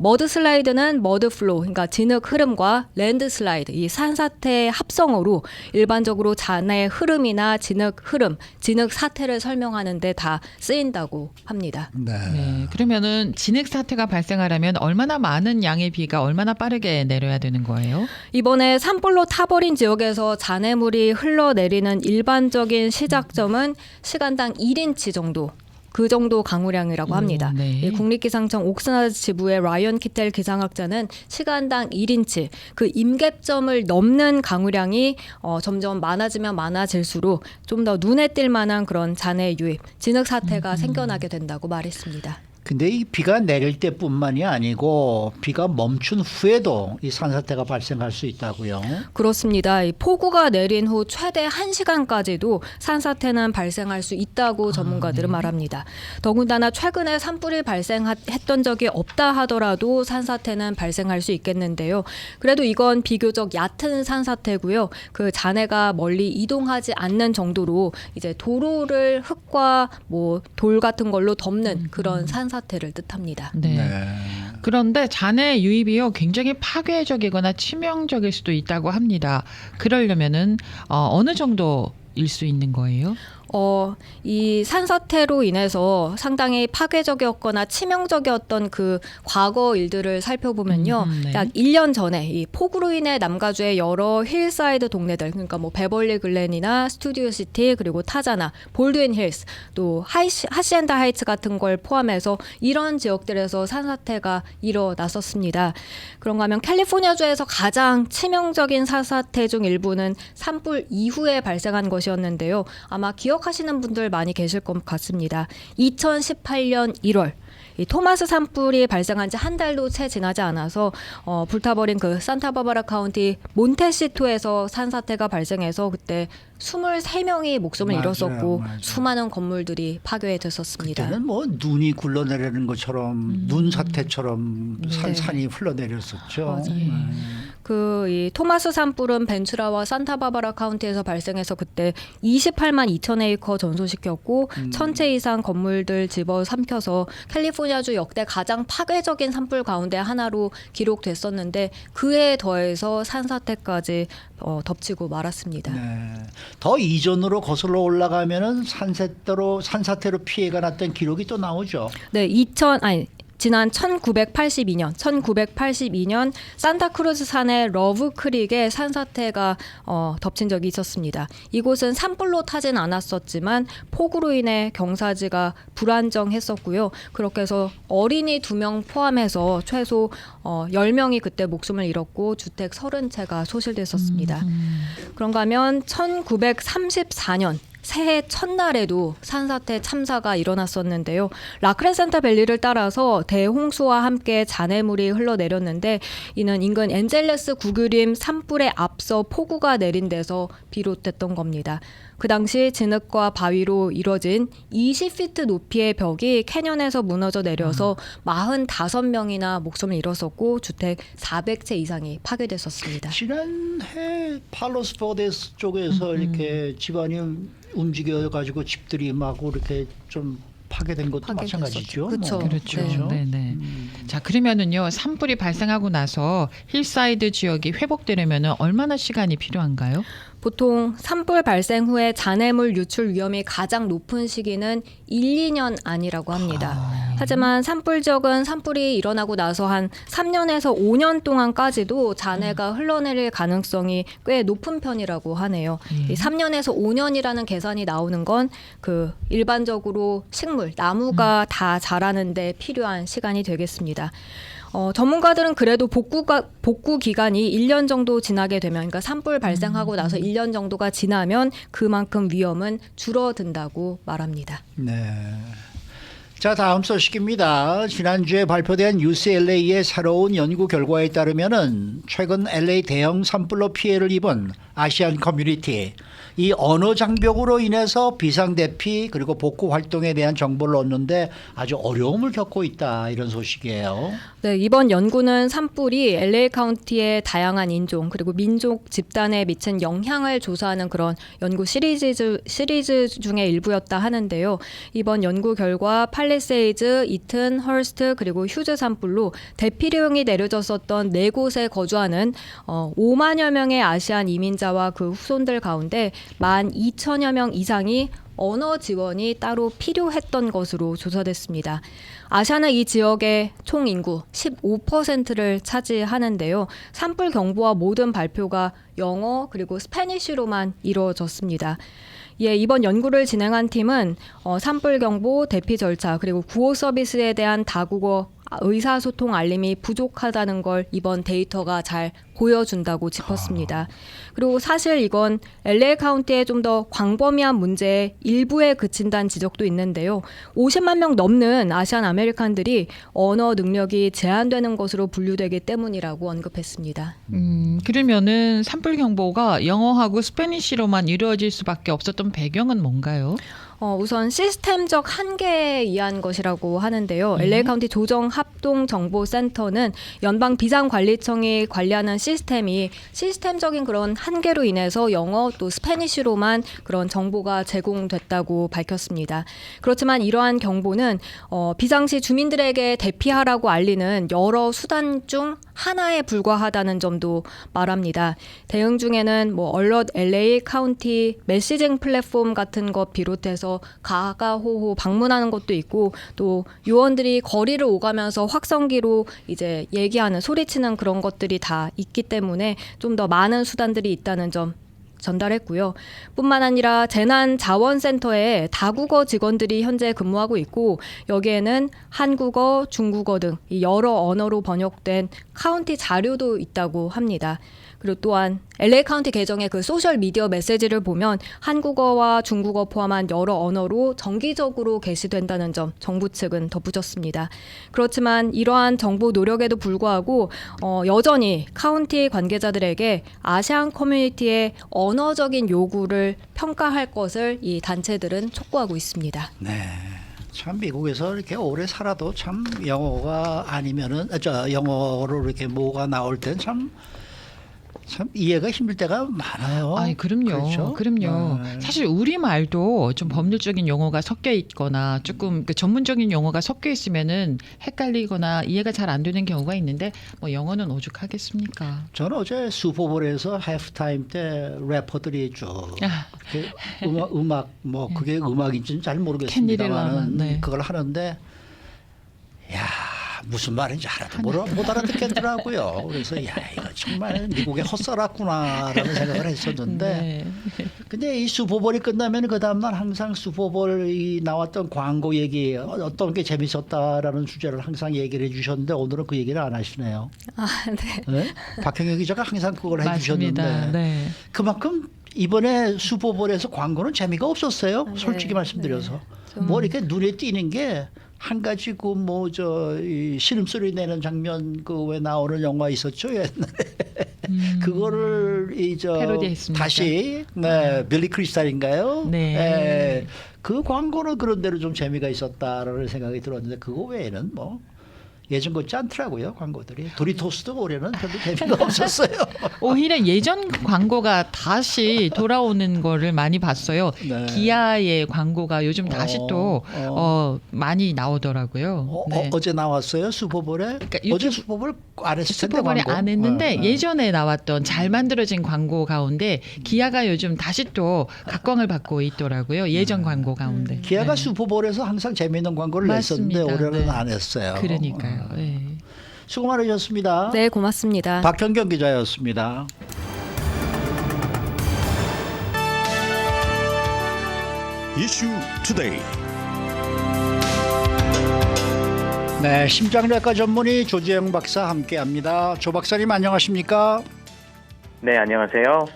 머드 슬라이드는 머드 플로우, 그러니까 진흙 흐름과 랜드 슬라이드, 이 산사태의 합성어로 일반적으로 잔해 흐름이나 진흙 흐름, 진흙 사태를 설명하는 데 다 쓰인다고 합니다. 네. 네, 그러면은 진흙 사태가 발생하려면 얼마나 많은 양의 비가 얼마나 빠르게 내려야 되는 거예요? 이번에 산불로 타버린 지역에서 잔해물이 흘러내리는 일반적인 시작점은 시간당 1인치 정도. 그 정도 강우량이라고 합니다. 네. 이 국립기상청 옥스나드 지부의 라이언 키텔 기상학자는 시간당 1인치 그 임계점을 넘는 강우량이 점점 많아지면 많아질수록 좀 더 눈에 띌 만한 그런 잔해 유입, 진흙 사태가 생겨나게 된다고 말했습니다. 근데 이 비가 내릴 때뿐만이 아니고 비가 멈춘 후에도 이 산사태가 발생할 수 있다고요. 그렇습니다. 이 폭우가 내린 후 최대 1시간까지도 산사태는 발생할 수 있다고 전문가들은 말합니다. 더군다나 최근에 산불이 발생했던 적이 없다 하더라도 산사태는 발생할 수 있겠는데요. 그래도 이건 비교적 얕은 산사태고요. 그 잔해가 멀리 이동하지 않는 정도로 이제 도로를 흙과 뭐 돌 같은 걸로 덮는 그런 산사태를 뜻합니다. 네. 네. 그런데 잔해 유입이요 굉장히 파괴적이거나 치명적일 수도 있다고 합니다. 그러려면은 어느 정도일 수 있는 거예요? 이 산사태로 인해서 상당히 파괴적이었거나 치명적이었던 그 과거 일들을 살펴보면요. 네. 약 1년 전에 이 폭우로 인해 남가주의 여러 힐사이드 동네들, 그러니까 뭐 베벌리 글렌이나 스튜디오 시티, 그리고 타자나, 볼드윈 힐스, 또 하시엔다 하이츠 같은 걸 포함해서 이런 지역들에서 산사태가 일어났었습니다. 그런가 하면 캘리포니아주에서 가장 치명적인 산사태 중 일부는 산불 이후에 발생한 것이었는데요. 아마 기억하시는 분들 많이 계실 것 같습니다. 2018년 1월 이 토마스 산불이 발생한 지 한 달도 채 지나지 않아서 불타버린 그 산타바바라 카운티 몬테시토에서 산사태가 발생해서 그때 23명이 목숨을 맞아요, 잃었었고 맞아요. 수많은 건물들이 파괴됐었습니다. 그때는 뭐 눈이 굴러내리는 것처럼 눈 사태처럼 네. 산이 흘러내렸었죠. 맞아요. 네. 이 토마스 산불은 벤츄라와 산타바바라 카운티에서 발생해서 그때 28만 2천 에이커 전소시켰고 1,000채 이상 건물들 집어삼켜서 캘리포니아주 역대 가장 파괴적인 산불 가운데 하나로 기록됐었는데 그에 더해서 산사태까지 덮치고 말았습니다. 네. 더 이전으로 거슬러 올라가면은 산사태로 피해가 났던 기록이 또 나오죠. 네, 지난 1982년 산타크루즈 산의 러브 크릭에 산사태가 덮친 적이 있었습니다. 이곳은 산불로 타진 않았었지만 폭우로 인해 경사지가 불안정했었고요. 그렇게 해서 어린이 2명 포함해서 최소 10명이 그때 목숨을 잃었고 주택 30채가 소실됐었습니다. 그런가 하면 1934년 새해 첫날에도 산사태 참사가 일어났었는데요. 라크레센타 밸리를 따라서 대홍수와 함께 잔해물이 흘러내렸는데 이는 인근 엔젤레스 구규림 산불에 앞서 폭우가 내린 데서 비롯됐던 겁니다. 그 당시 진흙과 바위로 이뤄진 20피트 높이의 벽이 캐년에서 무너져 내려서 45명이나 목숨을 잃었었고 주택 400채 이상이 파괴됐었습니다. 지난해 팔로스포데스 쪽에서 이렇게 집안이 움직여가지고 집들이 막 이렇게 좀 파괴된 것도 파괴됐었죠. 마찬가지죠. 그쵸. 뭐. 그렇죠. 네. 네. 자, 그러면은요. 산불이 발생하고 나서 힐사이드 지역이 회복되려면은 얼마나 시간이 필요한가요? 보통 산불 발생 후에 잔해물 유출 위험이 가장 높은 시기는 1, 2년 안이라고 합니다. 하지만 산불 지역은 산불이 일어나고 나서 한 3년에서 5년 동안까지도 잔해가 흘러내릴 가능성이 꽤 높은 편이라고 하네요. 이 3년에서 5년이라는 계산이 나오는 건 그 일반적으로 식물, 나무가 다 자라는데 필요한 시간이 되겠습니다. 전문가들은 그래도 복구 기간이 1년 정도 지나게 되면, 그러니까 산불 발생하고 나서 1년 정도가 지나면 그만큼 위험은 줄어든다고 말합니다. 네. 자, 다음 소식입니다. 지난주에 발표된 UCLA의 새로운 연구 결과에 따르면은 최근 LA 대형 산불로 피해를 입은 아시안 커뮤니티, 이 언어 장벽으로 인해서 비상대피 그리고 복구 활동에 대한 정보를 얻는데 아주 어려움을 겪고 있다, 이런 소식이에요. 네, 이번 연구는 산불이 LA 카운티의 다양한 인종 그리고 민족 집단에 미친 영향을 조사하는 그런 연구 시리즈 중에 일부였다 하는데요. 이번 연구 결과 팔리세이즈, 이튼, 헐스트 그리고 휴즈 산불로 대피령이 내려졌었던 4곳에 거주하는 5만여 명의 아시안 이민자와 그 후손들 가운데 12,000여 명 이상이 언어 지원이 따로 필요했던 것으로 조사됐습니다. 아시아는 이 지역의 총 인구 15%를 차지하는데요. 산불 경보와 모든 발표가 영어 그리고 스페니쉬로만 이루어졌습니다. 이번 연구를 진행한 팀은 산불 경보, 대피 절차 그리고 구호 서비스에 대한 다국어 의사소통 알림이 부족하다는 걸 이번 데이터가 잘 보여준다고 짚었습니다. 그리고 사실 이건 LA 카운티의 좀 더 광범위한 문제의 일부에 그친다는 지적도 있는데요. 50만 명 넘는 아시안 아메리칸들이 언어 능력이 제한되는 것으로 분류되기 때문이라고 언급했습니다. 그러면은 산불 경보가 영어하고 스페니쉬로만 이루어질 수밖에 없었던 배경은 뭔가요? 우선 시스템적 한계에 의한 것이라고 하는데요. LA 카운티 조정 합동 정보 센터는 연방 비상관리청이 관리하는 시스템이 시스템적인 그런 한계로 인해서 영어 또 스페니쉬로만 그런 정보가 제공됐다고 밝혔습니다. 그렇지만 이러한 경보는 비상시 주민들에게 대피하라고 알리는 여러 수단 중 하나에 불과하다는 점도 말합니다. 대응 중에는 얼럿 LA 카운티 메시징 플랫폼 같은 것 비롯해서 가가호호 방문하는 것도 있고 또 요원들이 거리를 오가면서 확성기로 이제 얘기하는 소리치는 그런 것들이 다 있기 때문에 좀 더 많은 수단들이 있다는 점 전달했고요. 뿐만 아니라 재난자원센터에 다국어 직원들이 현재 근무하고 있고 여기에는 한국어, 중국어 등 여러 언어로 번역된 카운티 자료도 있다고 합니다. 그리고 또한 LA 카운티 계정의 그 소셜 미디어 메시지를 보면 한국어와 중국어 포함한 여러 언어로 정기적으로 게시된다는 점 정부 측은 덧붙였습니다. 그렇지만 이러한 정보 노력에도 불구하고 여전히 카운티 관계자들에게 아세안 커뮤니티의 언어적인 요구를 평가할 것을 이 단체들은 촉구하고 있습니다. 네. 참 미국에서 이렇게 오래 살아도 참 영어가 아니면은 영어로 이렇게 뭐가 나올 땐 참 이해가 힘들 때가 많아요. 아이, 그럼요. 그렇죠? 그럼요. 네. 사실 우리 말도 좀 법률적인 용어가 섞여 있거나 조금 그 전문적인 용어가 섞여 있으면은 헷갈리거나 이해가 잘 안 되는 경우가 있는데 영어는 오죽하겠습니까? 저는 어제 슈퍼볼에서 하프타임 때 래퍼들이 쭉 이렇게 음악 그게 음악인지는 잘 모르겠습니다만 네. 그걸 하는데 무슨 말인지 하나도 못 알아듣겠더라고요. 그래서 이거 정말 미국에 헛살았구나라는 생각을 했었는데 근데 이 슈퍼볼이 끝나면 그 다음날 항상 슈퍼볼이 나왔던 광고 얘기 어떤 게 재밌었다라는 주제를 항상 얘기를 해주셨는데 오늘은 그 얘기를 안 하시네요. 네? 박형혁 기자가 항상 그걸 해주셨는데 맞습니다. 네. 그만큼 이번에 슈퍼볼에서 광고는 재미가 없었어요. 솔직히 말씀드려서 이렇게 눈에 띄는 게 한 가지 이 신음소리 내는 장면 왜 나오는 영화 있었죠 옛날에 그거를 패러디했습니다. 다시 빌리 크리스탈인가요? 네. 그 광고는 그런 대로 좀 재미가 있었다라는 생각이 들었는데 그거 외에는 예전 같지 않더라고요 광고들이. 도리토스도 올해는 별로 재미가 없었어요. 오히려 예전 광고가 다시 돌아오는 거를 많이 봤어요. 네. 기아의 광고가 요즘 다시 또 많이 나오더라고요. 네. 어제 나왔어요 슈퍼볼에? 그러니까 어제 슈퍼볼 안 했을 텐데 슈퍼볼에 광고. 안 했는데 예전에 나왔던 잘 만들어진 광고 가운데 기아가 요즘 다시 또 각광을 받고 있더라고요. 예전 광고 가운데. 기아가 네. 슈퍼볼에서 항상 재미있는 광고를 맞습니다. 냈었는데 올해는 네. 안 했어요. 그러니까요. 네. 수고 많으셨습니다. 네, 고맙습니다. 박현경 기자였습니다. 이슈 투데이. 네, 심장내과 전문의 조지영 박사 함께합니다. 조 박사님 안녕하십니까? 네, 안녕하세요.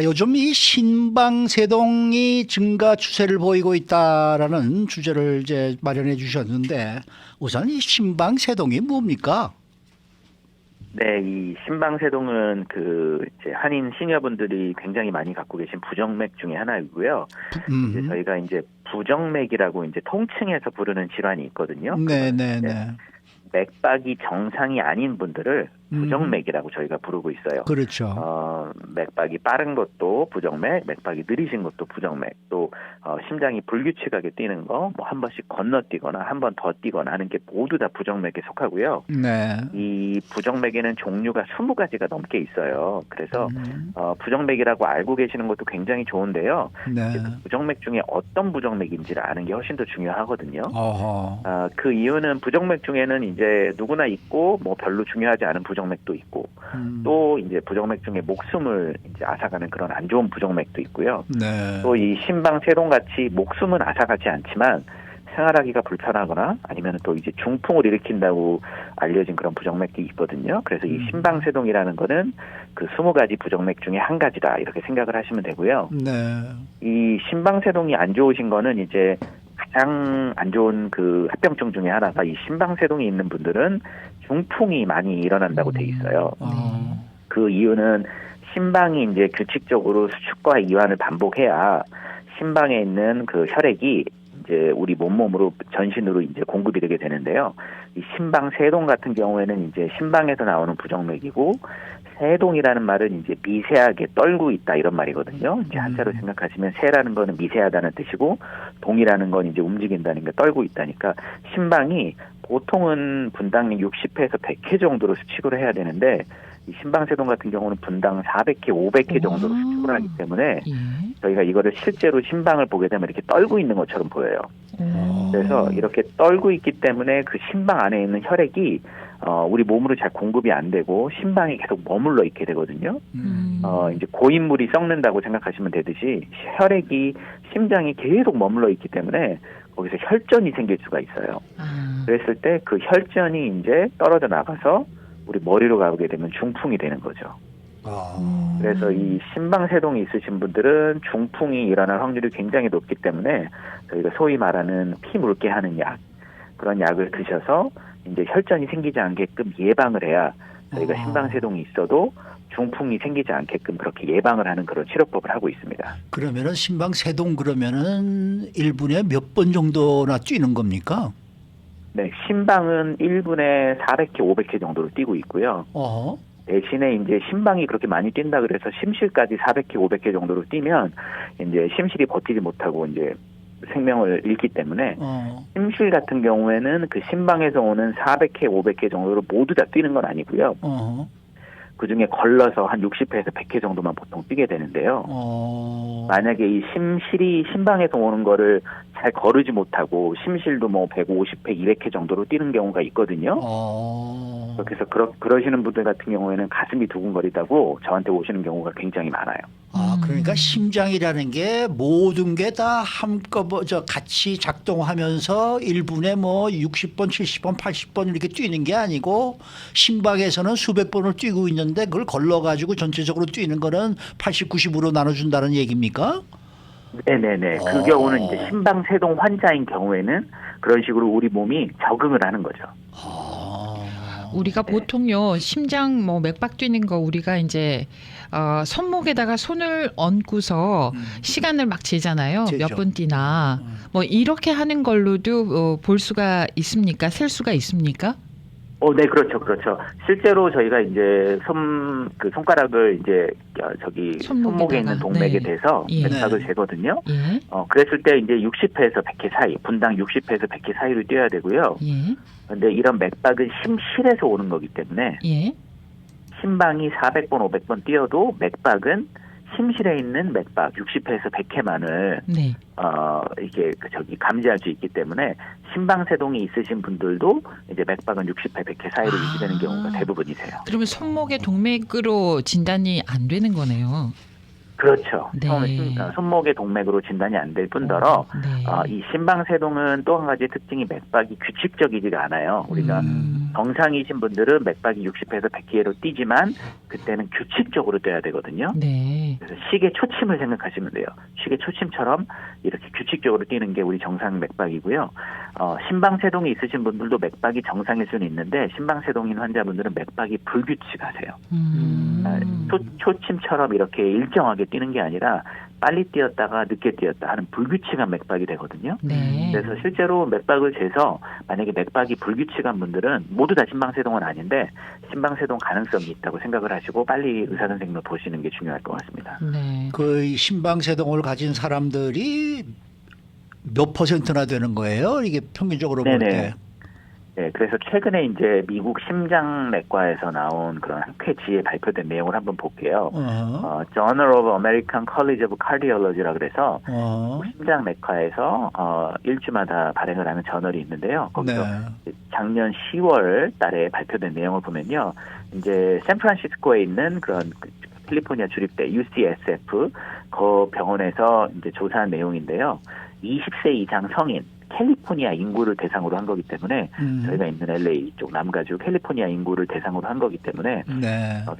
요즘 이 신방세동이 증가 추세를 보이고 있다라는 주제를 이제 마련해 주셨는데 우선 이 신방세동이 뭡니까? 네, 이 신방세동은 이제 한인 시니어분들이 굉장히 많이 갖고 계신 부정맥 중에 하나이고요. 이제 저희가 이제 부정맥이라고 이제 통칭해서 부르는 질환이 있거든요. 네. 맥박이 정상이 아닌 분들을 부정맥이라고 저희가 부르고 있어요. 그렇죠. 맥박이 빠른 것도 부정맥, 맥박이 느리신 것도 부정맥, 또 심장이 불규칙하게 뛰는 거, 한 번씩 건너뛰거나 한 번 더 뛰거나 하는 게 모두 다 부정맥에 속하고요. 네. 이 부정맥에는 종류가 20가지가 넘게 있어요. 그래서 부정맥이라고 알고 계시는 것도 굉장히 좋은데요. 네. 그 부정맥 중에 어떤 부정맥인지를 아는 게 훨씬 더 중요하거든요. 어허. 그 이유는 부정맥 중에는 이제 누구나 있고 별로 중요하지 않은 부정맥도 있고 또 이제 부정맥 중에 목숨을 이제 앗아가는 그런 안 좋은 부정맥도 있고요. 네. 또 이 심방세동 같이 목숨은 앗아가지 않지만 생활하기가 불편하거나 아니면 또 이제 중풍을 일으킨다고 알려진 그런 부정맥이 있거든요. 그래서 이 심방세동이라는 거는 그 20가지 부정맥 중에 한 가지다 이렇게 생각을 하시면 되고요. 네. 이 심방세동이 안 좋으신 거는 이제 가장 안 좋은 그 합병증 중에 하나가 이 심방세동이 있는 분들은 중풍이 많이 일어난다고 돼 있어요. 그 이유는 심방이 이제 규칙적으로 수축과 이완을 반복해야 심방에 있는 그 혈액이 이제 우리 몸으로 전신으로 이제 공급이 되게 되는데요. 이 심방 세동 같은 경우에는 이제 심방에서 나오는 부정맥이고, 세동이라는 말은 이제 미세하게 떨고 있다 이런 말이거든요. 이제 한자로 생각하시면 세라는 거는 미세하다는 뜻이고, 동이라는 건 이제 움직인다는 게 떨고 있다니까, 심방이 보통은 분당 60회에서 100회 정도로 수축을 해야 되는데, 이 심방세동 같은 경우는 분당 400회, 500회 정도로 수축을 하기 때문에 예. 저희가 이거를 실제로 심방을 보게 되면 이렇게 떨고 있는 것처럼 보여요. 그래서 이렇게 떨고 있기 때문에 그 심방 안에 있는 혈액이 우리 몸으로 잘 공급이 안 되고 심방에 계속 머물러 있게 되거든요. 이제 고인물이 썩는다고 생각하시면 되듯이 혈액이 심장이 계속 머물러 있기 때문에 거기서 혈전이 생길 수가 있어요. 그랬을 때 그 혈전이 이제 떨어져 나가서 우리 머리로 가게 되면 중풍이 되는 거죠. 그래서 이 심방세동이 있으신 분들은 중풍이 일어날 확률이 굉장히 높기 때문에 저희가 소위 말하는 피 묽게 하는 약, 그런 약을 드셔서 이제 혈전이 생기지 않게끔 예방을 해야 저희가 심방세동이 있어도 중풍이 생기지 않게끔 그렇게 예방을 하는 그런 치료법을 하고 있습니다. 그러면은 심방세동 그러면은 1분에 몇 번 정도나 뛰는 겁니까? 네, 심방은 1분에 400회, 500회 정도로 뛰고 있고요. 대신에 이제 심방이 그렇게 많이 뛴다 그래서 심실까지 400회, 500회 정도로 뛰면 이제 심실이 버티지 못하고 이제 생명을 잃기 때문에 심실 같은 경우에는 그 심방에서 오는 400회, 500회 정도로 모두 다 뛰는 건 아니고요. 그중에 걸러서 한 60회에서 100회 정도만 보통 뛰게 되는데요. 만약에 이 심실이 심방에서 오는 거를 잘 거르지 못하고 심실도 뭐 150회, 200회 정도로 뛰는 경우가 있거든요. 그래서 그러시는 분들 같은 경우에는 가슴이 두근거리다고 저한테 오시는 경우가 굉장히 많아요. 그러니까 심장이라는 게 모든 게 다 한꺼번에 같이 작동하면서 1분에 뭐 60번, 70번, 80번 이렇게 뛰는 게 아니고 심박에서는 수백 번을 뛰고 있는데 그걸 걸러가지고 전체적으로 뛰는 거는 80, 90으로 나눠준다는 얘기입니까? 네네네. 그 경우는 이제 심방세동 환자인 경우에는 그런 식으로 우리 몸이 적응을 하는 거죠. 우리가 보통요 심장 뭐 맥박 뛰는 거 우리가 이제 손목에다가 손을 얹고서 시간을 막 재잖아요. 재죠. 몇 분 뛰나 뭐 이렇게 하는 걸로도 볼 수가 있습니까? 셀 수가 있습니까? 네, 그렇죠. 실제로 저희가 이제 손가락을 이제 손목에 있는 동맥에 대서 맥박을 재거든요. 예. 그랬을 때 이제 60회에서 100회 사이, 분당 60회에서 100회 사이로 뛰어야 되고요. 예. 근데 이런 맥박은 심실에서 오는 거기 때문에 예. 심방이 400번, 500번 뛰어도 맥박은 심실에 있는 맥박 60회에서 100회만을 네. 이게 감지할 수 있기 때문에 심방세동이 있으신 분들도 이제 맥박은 60회, 100회 사이로 유지되는 경우가 대부분이세요. 그러면 손목의 동맥으로 진단이 안 되는 거네요. 그렇죠. 네. 손목의 동맥으로 진단이 안 될 뿐더러 네. 이 심방세동은 또 한 가지 특징이 맥박이 규칙적이지가 않아요. 우리가 정상이신 분들은 맥박이 60회에서 100회로 뛰지만 그때는 규칙적으로 뛰어야 되거든요. 네. 그래서 시계 초침을 생각하시면 돼요. 시계 초침처럼 이렇게 규칙적으로 뛰는 게 우리 정상 맥박이고요. 심방세동이 있으신 분들도 맥박이 정상일 수는 있는데 심방세동인 환자분들은 맥박이 불규칙하세요. 초침처럼 이렇게 일정하게 뛰는 게 아니라 빨리 뛰었다가 늦게 뛰었다 하는 불규칙한 맥박이 되거든요. 네. 그래서 실제로 맥박을 재서 만약에 맥박이 불규칙한 분들은 모두 다 심방세동은 아닌데 심방세동 가능성이 있다고 생각을 하시고 빨리 의사 선생님을 보시는 게 중요할 것 같습니다. 네. 그 심방세동을 가진 사람들이 몇 퍼센트나 되는 거예요? 이게 평균적으로 볼 네네. 때. 네, 그래서 최근에 이제 미국 심장내과에서 나온 그런 학회지에 발표된 내용을 한번 볼게요. Journal of American College of Cardiology라 그래서 심장내과에서 1주마다 발행을 하는 저널이 있는데요. 거기서 작년 10월 달에 발표된 내용을 보면요, 이제 샌프란시스코에 있는 그런 캘리포니아 주립대 UCSF 그 병원에서 이제 조사한 내용인데요. 20세 이상 성인 캘리포니아 인구를 대상으로 한 거기 때문에 저희가 있는 LA 쪽 남가주 캘리포니아 인구를 대상으로 한 거기 때문에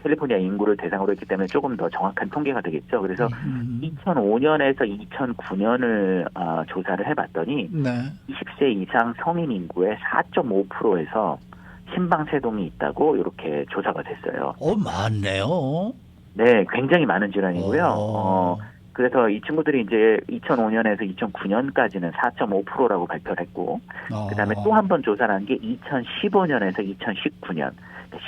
캘리포니아 인구를 대상으로 했기 때문에 조금 더 정확한 통계가 되겠죠. 그래서 2005년에서 2009년을 조사를 해봤더니 20세 이상 성인 인구의 4.5%에서 심방세동이 있다고 이렇게 조사가 됐어요. 많네요. 네, 굉장히 많은 질환이고요. 그래서 이 친구들이 이제 2005년에서 2009년까지는 4.5%라고 발표를 했고, 그다음에 또 한 번 조사를 한 게 2015년에서 2019년,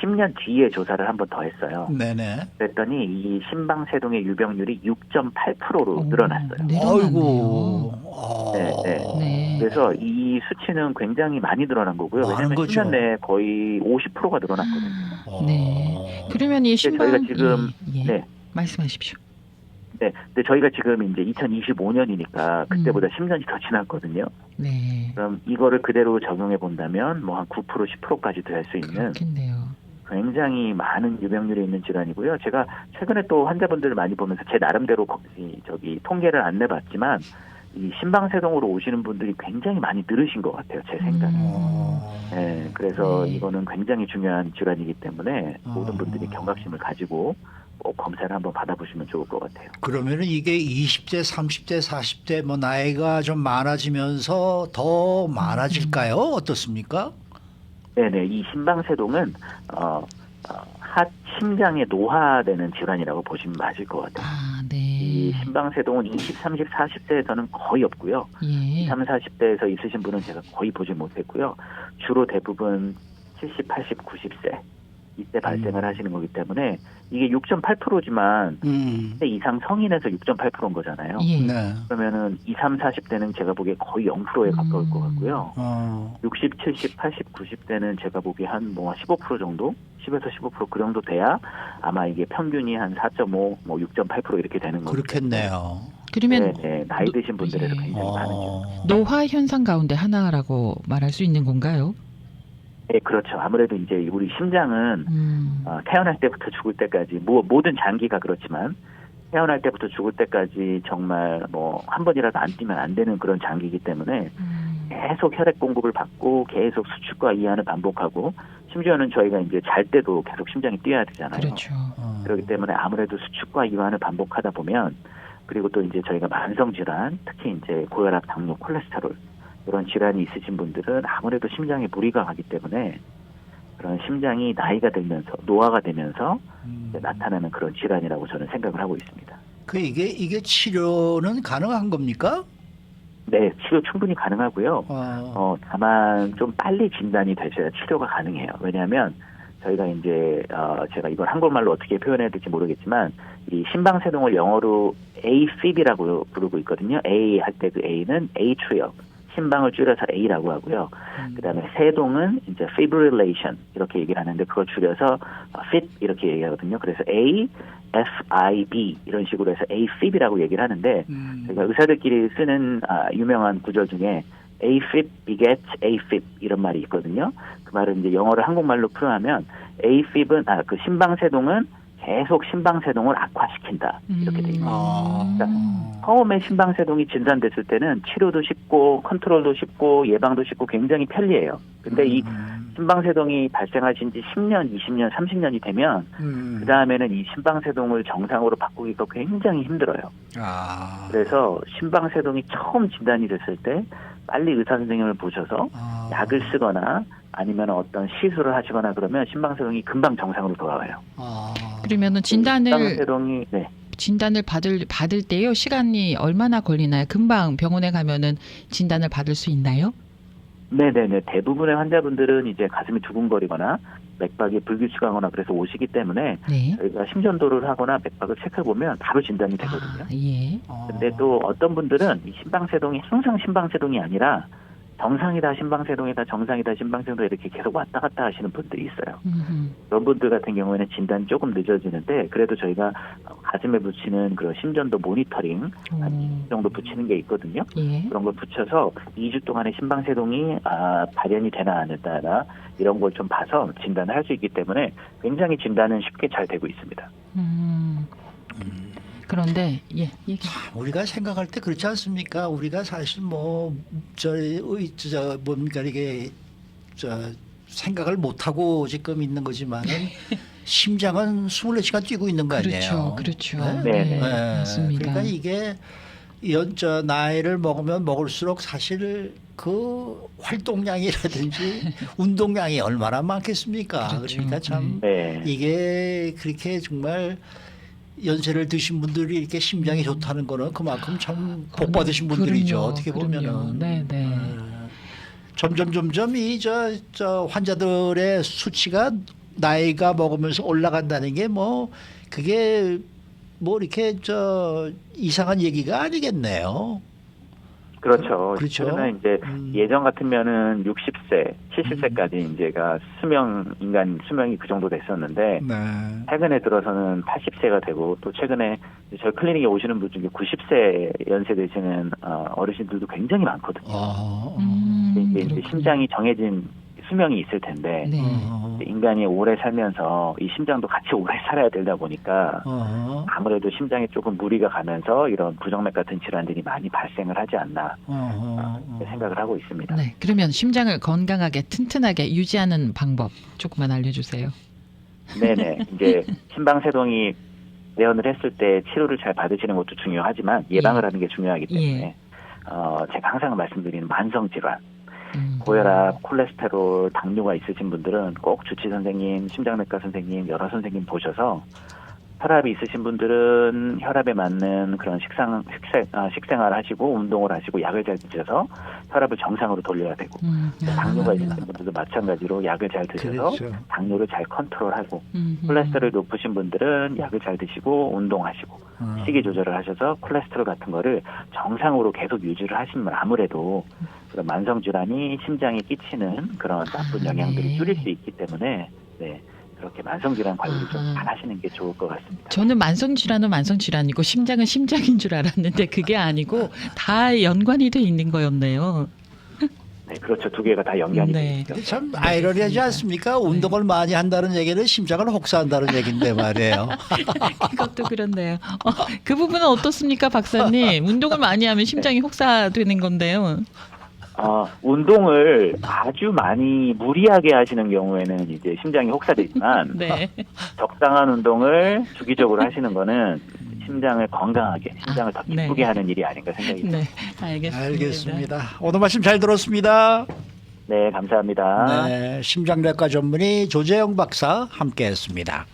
10년 뒤에 조사를 한 번 더 했어요. 네네. 그랬더니 이 심방세동의 유병률이 6.8%로 늘어났어요. 늘어났네요. 네, 네. 네. 그래서 이 수치는 굉장히 많이 늘어난 거고요. 많은 왜냐하면 거죠. 10년 내에 거의 50%가 늘어났거든요. 네. 그러면 이 신방 저희가 지금 예. 네. 말씀하십시오. 네, 근데 저희가 지금 이제 2025년이니까 그때보다 10년이 더 지났거든요. 네. 그럼 이거를 그대로 적용해 본다면 뭐 한 9%, 10%까지도 할 수 있는 그렇겠네요. 굉장히 많은 유병률이 있는 질환이고요. 제가 최근에 또 환자분들을 많이 보면서 제 나름대로 저기 통계를 안 내봤지만 이 심방세동으로 오시는 분들이 굉장히 많이 늘으신 것 같아요. 제 생각에. 네, 그래서 네. 이거는 굉장히 중요한 질환이기 때문에 모든 분들이 경각심을 가지고 꼭 검사를 한번 받아보시면 좋을 것 같아요. 그러면은 이게 20대, 30대, 40대 뭐 나이가 좀 많아지면서 더 많아질까요? 어떻습니까? 네네, 이 심방세동은 심장에 노화되는 질환이라고 보시면 맞을 것 같아요. 아, 이 네. 심방세동은 20, 30, 40대에서는 거의 없고요. 예. 30, 40대에서 있으신 분은 제가 거의 보지 못했고요. 주로 대부분 70, 80, 90세 이때 발생을 하시는 거기 때문에 이게 6.8%지만 10대 이상 성인에서 6.8%인 거잖아요. 예. 네. 그러면은 20, 30, 40대는 제가 보기에 거의 0%에 가까울 것 같고요. 60, 70, 80, 90대는 제가 보기에 한 뭐 15% 정도? 10에서 15%그 정도 돼야 아마 이게 평균이 한 4.5, 뭐 6.8% 이렇게 되는 거죠. 그렇겠네요. 그러면 네, 나이 드신 분들에서 예. 굉장히 많은죠. 노화 현상 가운데 하나라고 말할 수 있는 건가요? 네, 그렇죠. 아무래도 이제 우리 심장은 태어날 때부터 죽을 때까지 모든 장기가 그렇지만 태어날 때부터 죽을 때까지 정말 뭐 한 번이라도 안 뛰면 안 되는 그런 장기이기 때문에 계속 혈액 공급을 받고 계속 수축과 이완을 반복하고 심지어는 저희가 이제 잘 때도 계속 심장이 뛰어야 되잖아요. 그렇죠. 그렇기 때문에 아무래도 수축과 이완을 반복하다 보면 그리고 또 이제 저희가 만성 질환, 특히 이제 고혈압, 당뇨, 콜레스테롤 이런 질환이 있으신 분들은 아무래도 심장에 무리가 가기 때문에 그런 심장이 나이가 들면서 노화가 되면서 이제 나타나는 그런 질환이라고 저는 생각을 하고 있습니다. 이게 치료는 가능한 겁니까? 네, 치료 충분히 가능하고요. 다만 좀 빨리 진단이 되셔야 치료가 가능해요. 왜냐하면 저희가 이제 제가 이걸 한국말로 어떻게 표현해야 될지 모르겠지만 이 심방세동을 영어로 AFib이라고 부르고 있거든요. A 할 때 그 A는 atrial, 심방을 줄여서 A라고 하고요. 그다음에 세동은 이제 fibrillation 이렇게 얘기를 하는데 그걸 줄여서 FIB 이렇게 얘기하거든요. 그래서 AFib 이런 식으로 해서 AFib이라고 얘기를 하는데 저희가 의사들끼리 쓰는 유명한 구절 중에 AFib begets AFib 이런 말이 있거든요. 그 말은 이제 영어를 한국말로 표현하면 AFib은 그 심방세동은 계속 심방세동을 악화시킨다 이렇게 돼 있습니다. 그러니까 처음에 심방세동이 진단됐을 때는 치료도 쉽고 컨트롤도 쉽고 예방도 쉽고 굉장히 편리해요. 근데 이 심방세동이 발생하신 지 10년, 20년, 30년이 되면 그 다음에는 이 심방세동을 정상으로 바꾸기가 굉장히 힘들어요. 그래서 심방세동이 처음 진단이 됐을 때 빨리 의사 선생님을 보셔서 약을 쓰거나 아니면 어떤 시술을 하시거나 그러면 심방세동이 금방 정상으로 돌아와요. 그러면은 심방세동이 진단을 받을 때요 시간이 얼마나 걸리나요? 금방 병원에 가면은 진단을 받을 수 있나요? 네네네. 대부분의 환자분들은 이제 가슴이 두근거리거나 맥박이 불규칙하거나 그래서 오시기 때문에 네. 저희가 심전도를 하거나 맥박을 체크해보면 바로 진단이 되거든요. 예. 근데 또 어떤 분들은 이 심방세동이 항상 심방세동이 아니라 정상이다 심방세동이다 정상이다 심방세동이다 이렇게 계속 왔다 갔다 하시는 분들이 있어요. 그런 분들 같은 경우에는 진단이 조금 늦어지는데 그래도 저희가 가슴에 붙이는 그런 심전도 모니터링 한 2주 정도 붙이는 게 있거든요. 예. 그런 걸 붙여서 2주 동안에 심방세동이 발현이 되나 안 되나 이런 걸 좀 봐서 진단을 할 수 있기 때문에 굉장히 진단은 쉽게 잘 되고 있습니다. 그런데 우리가 생각할 때 그렇지 않습니까? 우리가 사실 뭡니까 이게 생각을 못 하고 지금 있는 거지만은 심장은 24시간 뛰고 있는 거 아니에요? 그렇죠. 네. 맞습니다. 그러니까 이게 나이를 먹으면 먹을수록 사실 그 활동량이라든지 운동량이 얼마나 많겠습니까? 그렇죠. 그러니까 참 이게 그렇게 정말 연세를 드신 분들이 이렇게 심장이 좋다는 거는 그만큼 참 복 받으신 분들이죠. 그럼요, 어떻게 그럼요. 보면은. 네, 네. 점점 이 저 환자들의 수치가 나이가 먹으면서 올라간다는 게 뭐 그게 뭐 이렇게 저 이상한 얘기가 아니겠네요. 그렇죠. 그렇죠. 그러면 이제 예전 같으면은 60세, 70세까지 이제가 인간 수명이 그 정도 됐었는데 네. 최근에 들어서는 80세가 되고 또 최근에 저희 클리닉에 오시는 분 중에 90세 연세 되시는 어르신들도 굉장히 많거든요. 이게 이제 그렇군요. 심장이 정해진 수명이 있을 텐데 네. 인간이 오래 살면서 이 심장도 같이 오래 살아야 되다 보니까 아무래도 심장에 조금 무리가 가면서 이런 부정맥 같은 질환들이 많이 발생을 하지 않나 생각을 하고 있습니다. 네. 그러면 심장을 건강하게 튼튼하게 유지하는 방법 조금만 알려주세요. 네네. 이제 심방세동이 내원을 했을 때 치료를 잘 받으시는 것도 중요하지만 예방을 하는 게 중요하기 때문에 제가 항상 말씀드리는 만성 질환, 고혈압, 콜레스테롤, 당뇨가 있으신 분들은 꼭 주치 선생님, 심장내과 선생님, 여러 선생님 보셔서 혈압이 있으신 분들은 혈압에 맞는 그런 식생활 하시고 운동을 하시고 약을 잘 드셔서 혈압을 정상으로 돌려야 되고 당뇨가 있으신 분들도 마찬가지로 약을 잘 드셔서 그렇죠. 당뇨를 잘 컨트롤하고 콜레스테롤이 높으신 분들은 약을 잘 드시고 운동하시고 식이 조절을 하셔서 콜레스테롤 같은 거를 정상으로 계속 유지를 하시면 아무래도 그런 만성 질환이 심장에 끼치는 그런 나쁜 영향들을 줄일 수 있기 때문에 네. 그렇게 만성질환 관리를 좀 잘 하시는 게 좋을 것 같습니다. 저는 만성질환은 만성질환이고 심장은 심장인 줄 알았는데 그게 아니고 다 연관이 돼 있는 거였네요. 네, 그렇죠. 두 개가 다 연관이 네. 되죠. 참 아이러니하지 않습니까? 운동을 많이 한다는 얘기는 심장을 혹사한다는 얘기인데 말이에요. 그것도 그렇네요. 그 부분은 어떻습니까, 박사님? 운동을 많이 하면 심장이 혹사되는 건데요. 운동을 아주 많이 무리하게 하시는 경우에는 이제 심장이 혹사되지만 네. 적당한 운동을 주기적으로 하시는 거는 심장을 건강하게, 심장을 더 기쁘게 네. 하는 일이 아닌가 생각이 듭니다. 네, 알겠습니다. 알겠습니다. 오늘 말씀 잘 들었습니다. 네, 감사합니다. 네, 심장내과 전문의 조재영 박사 함께했습니다.